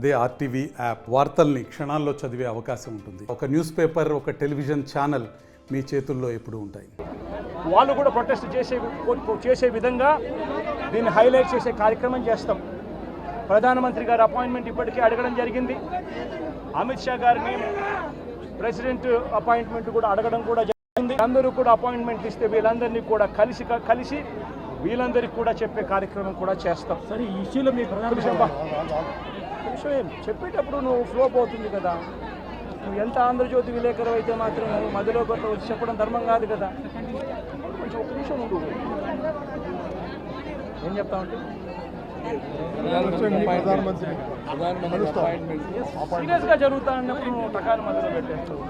అదే RTV app వార్తల్ని క్షణాల్లో చదివే అవకాశం ఉంటుంది. ఒక న్యూస్ పేపర్, ఒక టెలివిజన్ ఛానల్ మీ చేతుల్లో ఎప్పుడూ ఉంటాయి. వాళ్ళు కూడా ప్రొటెస్ట్ చేసే విధంగా దీన్ని హైలైట్ చేసే కార్యక్రమం చేస్తాం. ప్రధానమంత్రి గారి అపాయింట్మెంట్ ఇప్పటికే అడగడం జరిగింది. అమిత్ షా గారిని ప్రెసిడెంట్ అపాయింట్మెంట్ కూడా అడగడం కూడా జరిగింది. అందరూ కూడా అపాయింట్మెంట్ ఇస్తే వీళ్ళందరినీ కూడా కలిసి వీళ్ళందరికీ కూడా చెప్పే కార్యక్రమం కూడా చేస్తాం. సరే, ఈ ఇష్యూలో మీ ప్రధాన విషయం చెప్పేటప్పుడు నువ్వు ఫ్లో పోతుంది కదా. నువ్వు ఎంత ఆంధ్రజ్యోతి విలేకరు అయితే మాత్రం నువ్వు మధ్యలో కొత్త వచ్చి చెప్పడం ధర్మం కాదు కదా. కొంచెం ఒక నిమిషం ఉండు. ఏం చెప్తా ఉంటే సీరియస్గా జరుగుతా అన్నప్పుడు నువ్వు టకాలు మధ్యలో పెట్టేస్తావు.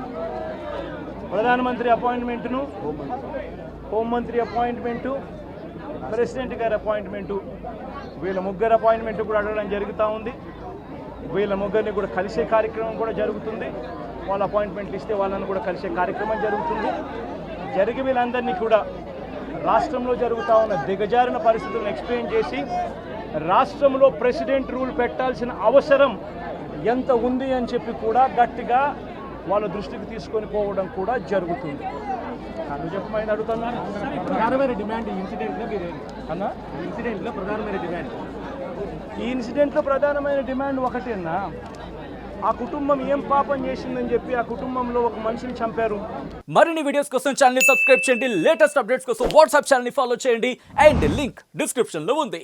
ప్రధానమంత్రి అపాయింట్మెంట్ను, హోంమంత్రి అపాయింట్మెంటు, ప్రెసిడెంట్ గారి అపాయింట్మెంటు, వీళ్ళ ముగ్గురు అపాయింట్మెంట్ కూడా అడగడం జరుగుతూ ఉంది. వీళ్ళ ముగ్గురిని కూడా కలిసే కార్యక్రమం కూడా జరుగుతుంది. వాళ్ళ అపాయింట్మెంట్లు ఇస్తే వాళ్ళని కూడా కలిసే కార్యక్రమం జరుగుతుంది. జరిగి వీళ్ళందరినీ కూడా రాష్ట్రంలో జరుగుతూ ఉన్న దిగజారిన పరిస్థితులను ఎక్స్ప్లెయిన్ చేసి రాష్ట్రంలో ప్రెసిడెంట్ రూల్ పెట్టాల్సిన అవసరం ఎంత ఉంది అని చెప్పి కూడా గట్టిగా వాళ్ళ దృష్టికి తీసుకొని పోవడం కూడా జరుగుతుంది. నువ్వు చెప్పమని అడుగుతున్నా. ప్రధానమైన డిమాండ్ ఈ ఇన్సిడెంట్లో అన్నా, ఇన్సిడెంట్లో ప్రధానమైన డిమాండ్ ఈ ఇన్సిడెంట్లో ప్రధానమైన డిమాండ్ ఒకటేనా, ఆ కుటుంబం ఏం పాపం చేసిందని చెప్పి ఆ కుటుంబంలో ఒక మనిషిని చంపారు. మరిన్ని వీడియోస్ కోసం ఛానల్ ని సబ్స్క్రైబ్ చేయండి. లేటెస్ట్ అప్డేట్స్ కోసం వాట్సాప్ ఛానల్ ని ఫాలో చేయండి. అండ్ లింక్ డిస్క్రిప్షన్ లో ఉంది.